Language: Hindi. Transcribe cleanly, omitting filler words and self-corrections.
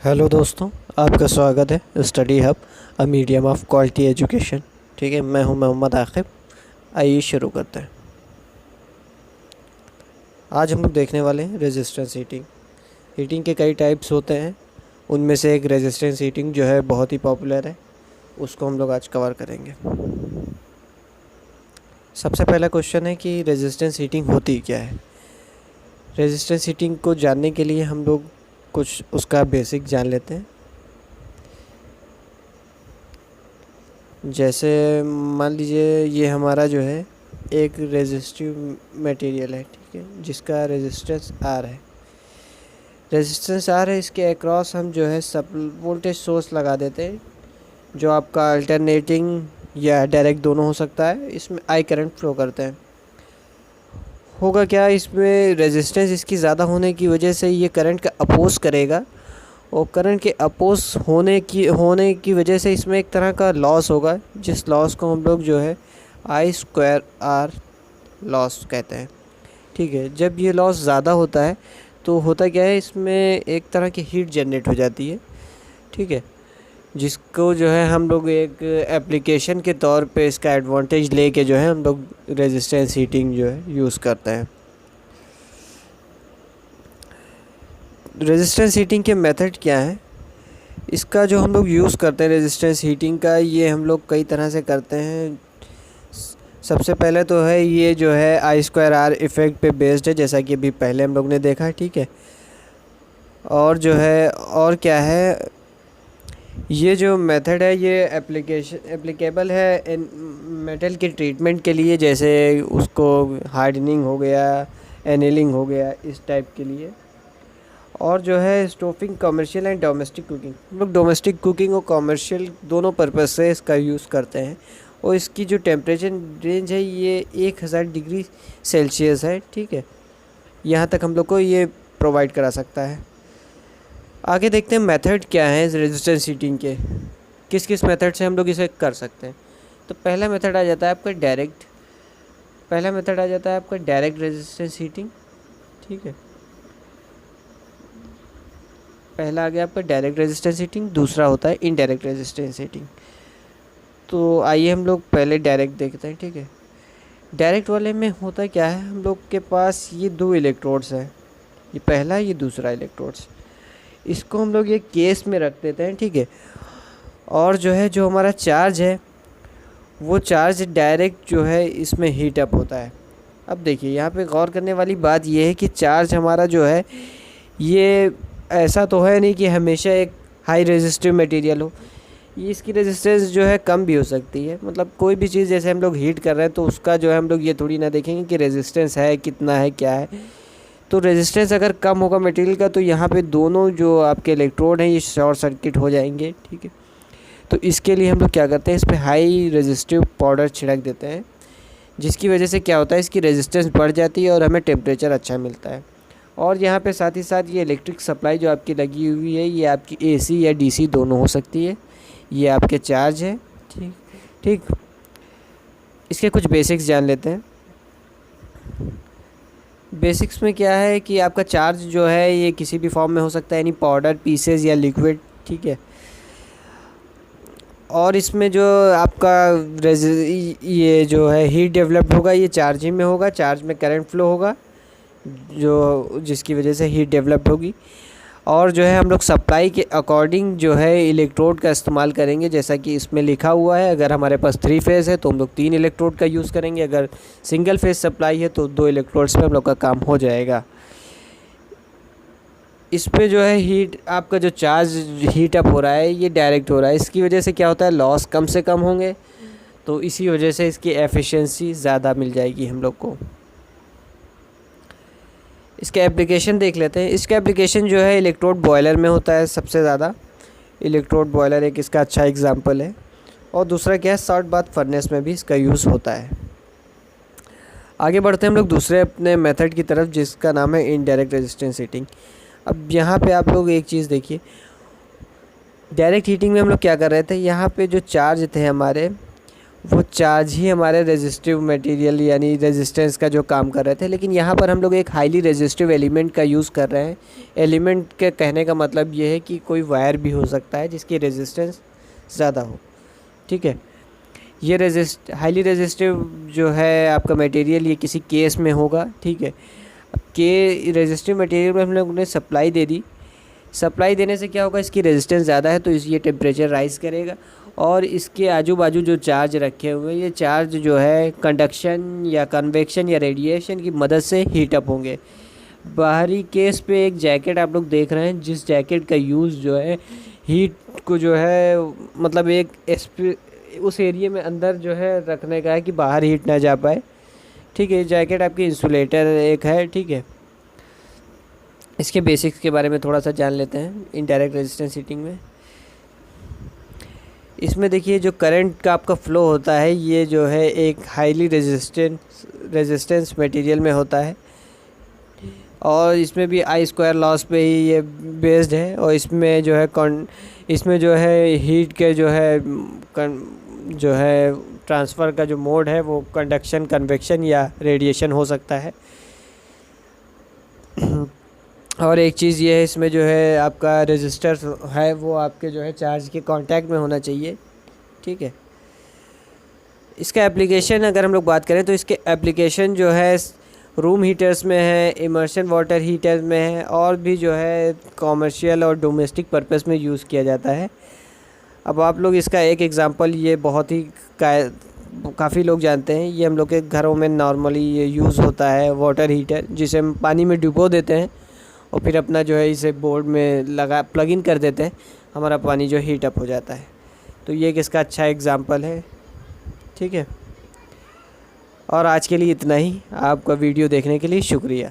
हेलो दोस्तों, आपका स्वागत है study hub, a medium of quality education. ठीक है, मैं हूं मोहम्मद आकिब। आइए शुरू करते हैं। आज हम लोग देखने वाले हैं रेजिस्टेंस हीटिंग। हीटिंग के कई टाइप्स होते हैं, उनमें से एक रेजिस्टेंस हीटिंग जो है बहुत ही पॉपुलर है, उसको हम लोग आज कवर करेंगे। सबसे पहला क्वेश्चन है कि रेजिस्टेंस हीटिंग होती क्या है। रेजिस्टेंस हीटिंग को जानने के लिए हम लोग कुछ उसका बेसिक जान लेते हैं। जैसे मान लीजिए ये हमारा जो है एक रेजिस्टिव मटेरियल है, ठीक है, जिसका रेजिस्टेंस आर है। रेजिस्टेंस आर है, इसके अक्रॉस हम जो है सब वोल्टेज सोर्स लगा देते हैं, जो आपका अल्टरनेटिंग या डायरेक्ट दोनों हो सकता है। इसमें आई करंट फ्लो करते हैं। होगा क्या, इसमें रेजिस्टेंस इसकी ज़्यादा होने की वजह से ये करंट का अपोज करेगा, और करंट के अपोज होने की वजह से इसमें एक तरह का लॉस होगा, जिस लॉस को हम लोग जो है आई स्क्वायर आर लॉस कहते हैं। ठीक है, जब ये लॉस ज़्यादा होता है तो होता क्या है, इसमें एक तरह की हीट जनरेट हो जाती है। ठीक है, जिसको जो है हम लोग एक एप्लीकेशन के तौर पे इसका एडवांटेज लेके जो है हम लोग रेजिस्टेंस हीटिंग जो है यूज़ करते हैं। रेजिस्टेंस हीटिंग के मेथड क्या हैं, इसका जो हम लोग यूज़ करते हैं रेजिस्टेंस हीटिंग का, ये हम लोग कई तरह से करते हैं। सबसे पहले तो है ये जो है आई स्क्वायर आर इफ़ेक्ट पे बेस्ड है, जैसा कि अभी पहले हम लोग ने देखा है। ठीक है, और जो है और क्या है, ये जो मेथड है ये एप्लीकेबल है मेटल के ट्रीटमेंट के लिए, जैसे उसको हार्डनिंग हो गया, एनेलिंग हो गया, इस टाइप के लिए। और जो है स्टोविंग, कमर्शियल एंड डोमेस्टिक कुकिंग, हम लोग डोमेस्टिक कुकिंग और कमर्शियल दोनों पर्पज़ से इसका यूज़ करते हैं। और इसकी जो टेम्परेचर रेंज है ये 1000 डिग्री सेल्सियस है। ठीक है, यहाँ तक हम लोग को ये प्रोवाइड करा सकता है। आगे देखते हैं मेथड क्या है रेजिस्टेंस हीटिंग के, किस किस मेथड से हम लोग इसे कर सकते हैं। तो पहला मेथड आ जाता है आपका डायरेक्ट रेजिस्टेंस हीटिंग। ठीक है, पहला आ गया आपका डायरेक्ट रेजिस्टेंस हीटिंग, दूसरा होता है इनडायरेक्ट रेजिस्टेंस हीटिंग। तो आइए हम लोग पहले डायरेक्ट देखते हैं। ठीक है, डायरेक्ट वाले में होता क्या है, हम लोग के पास ये दो इलेक्ट्रोड्स हैं, ये पहला, ये दूसरा इलेक्ट्रोड्स। इसको हम लोग ये केस में रख देते हैं। ठीक है, और जो है जो हमारा चार्ज है वो चार्ज डायरेक्ट जो है इसमें हीट अप होता है। अब देखिए यहाँ पे गौर करने वाली बात ये है कि चार्ज हमारा जो है ये ऐसा तो है नहीं कि हमेशा एक हाई रेजिस्टिव मटेरियल हो, ये इसकी रेजिस्टेंस जो है कम भी हो सकती है। मतलब कोई भी चीज़ जैसे हम लोग हीट कर रहे हैं तो उसका जो है हम लोग ये थोड़ी ना देखेंगे कि रेजिस्टेंस है कितना है क्या है। तो रेजिस्टेंस अगर कम होगा मटेरियल का तो यहाँ पे दोनों जो आपके इलेक्ट्रोड हैं ये शॉर्ट सर्किट हो जाएंगे। ठीक है, तो इसके लिए हम लोग क्या करते हैं, इस पर हाई रेजिस्टिव पाउडर छिड़क देते हैं, जिसकी वजह से क्या होता है, इसकी रेजिस्टेंस बढ़ जाती है और हमें टेम्परेचर अच्छा मिलता है। और यहाँ पे साथ ही साथ ये इलेक्ट्रिक सप्लाई जो आपकी लगी हुई है ये आपकी एसी या डीसी दोनों हो सकती है। ये आपके चार्ज है। ठीक ठीक, इसके कुछ बेसिक्स जान लेते हैं। बेसिक्स में क्या है कि आपका चार्ज जो है ये किसी भी फॉर्म में हो सकता है, यानी पाउडर, पीसेस या लिक्विड। ठीक है, और इसमें जो आपका ये जो है हीट डेवलप्ड होगा ये चार्ज ही में होगा, चार्ज में करंट फ्लो होगा जो जिसकी वजह से हीट डेवलप्ड होगी। और जो है हम लोग सप्लाई के अकॉर्डिंग जो है इलेक्ट्रोड का इस्तेमाल करेंगे, जैसा कि इसमें लिखा हुआ है। अगर हमारे पास 3 फेज़ है तो हम लोग 3 इलेक्ट्रोड का यूज़ करेंगे, अगर सिंगल फेज़ सप्लाई है तो 2 इलेक्ट्रोड्स पे हम लोग का काम हो जाएगा। इस पे जो है हीट, आपका जो चार्ज हीट अप हो रहा है ये डायरेक्ट हो रहा है, इसकी वजह से क्या होता है, लॉस कम से कम होंगे, तो इसी वजह से इसकी एफिशिएंसी ज़्यादा मिल जाएगी हम लोग को। इसका एप्लीकेशन देख लेते हैं। इसका एप्लीकेशन जो है इलेक्ट्रोड बॉयलर में होता है सबसे ज़्यादा। इलेक्ट्रोड बॉयलर एक इसका अच्छा एग्जांपल है। और दूसरा क्या है, सॉल्ट बाथ फर्नेस में भी इसका यूज़ होता है। आगे बढ़ते हैं हम लोग दूसरे अपने मेथड की तरफ, जिसका नाम है इनडायरेक्ट रेजिस्टेंस हीटिंग। अब यहाँ पे आप लोग एक चीज़ देखिए, डायरेक्ट हीटिंग में हम लोग क्या कर रहे थे, यहाँ पे जो चार्ज थे हमारे वो चार्ज ही हमारे रेजिस्टिव मटेरियल यानी रेजिस्टेंस का जो काम कर रहे थे। लेकिन यहाँ पर हम लोग एक हाईली रेजिस्टिव एलिमेंट का यूज़ कर रहे हैं। एलिमेंट के कहने का मतलब ये है कि कोई वायर भी हो सकता है जिसकी रेजिस्टेंस ज़्यादा हो, ठीक है। ये हाईली रेजिस्टिव जो है आपका मटेरियल, ये किसी केस में होगा, ठीक है। अब के रेजिस्टिव मटेरियल में हम लोग ने सप्लाई दे दी। सप्लाई देने से क्या होगा, इसकी रेजिस्टेंस ज़्यादा है तो ये टेम्परेचर राइज़ करेगा और इसके आजू बाजू जो चार्ज रखे हुए हैं ये चार्ज जो है कंडक्शन या कन्वेक्शन या रेडिएशन की मदद से हीट अप होंगे। बाहरी केस पे एक जैकेट आप लोग देख रहे हैं, जिस जैकेट का यूज़ जो है हीट को जो है मतलब एक उस एरिया में अंदर जो है रखने का है कि बाहर हीट ना जा पाए, ठीक है। जैकेट आपकी इंसुलेटर एक है, ठीक है। इसके बेसिक्स के बारे में थोड़ा सा जान लेते हैं इनडायरेक्ट रेजिस्टेंस हीटिंग में। इसमें देखिए जो करंट का आपका फ़्लो होता है ये जो है एक हाईली रेजिस्टेंस मटेरियल में होता है और इसमें भी आई स्क्वायर लॉस पे ही ये बेस्ड है। और इसमें जो है हीट के जो है ट्रांसफ़र का जो मोड है वो कंडक्शन, कन्वेक्शन या रेडिएशन हो सकता है। और एक चीज़ ये है, इसमें जो है आपका रेजिस्टर है वो आपके जो है चार्ज के कांटेक्ट में होना चाहिए, ठीक है। इसका एप्लीकेशन अगर हम लोग बात करें तो इसके एप्लीकेशन जो है रूम हीटर्स में है, इमर्शन वाटर हीटर्स में है और भी जो है कॉमर्शियल और डोमेस्टिक पर्पस में यूज़ किया जाता है। अब आप लोग इसका एक एग्ज़ाम्पल, ये बहुत ही काफ़ी लोग जानते हैं, ये हम लोग के घरों में नॉर्मली ये यूज़ होता है वाटर हीटर, जिसे हम पानी में डुबो देते हैं और फिर अपना जो है इसे बोर्ड में प्लग इन कर देते हैं, हमारा पानी जो हीट अप हो जाता है। तो ये एक इसका अच्छा एग्ज़ाम्पल है, ठीक है। और आज के लिए इतना ही। आपका वीडियो देखने के लिए शुक्रिया।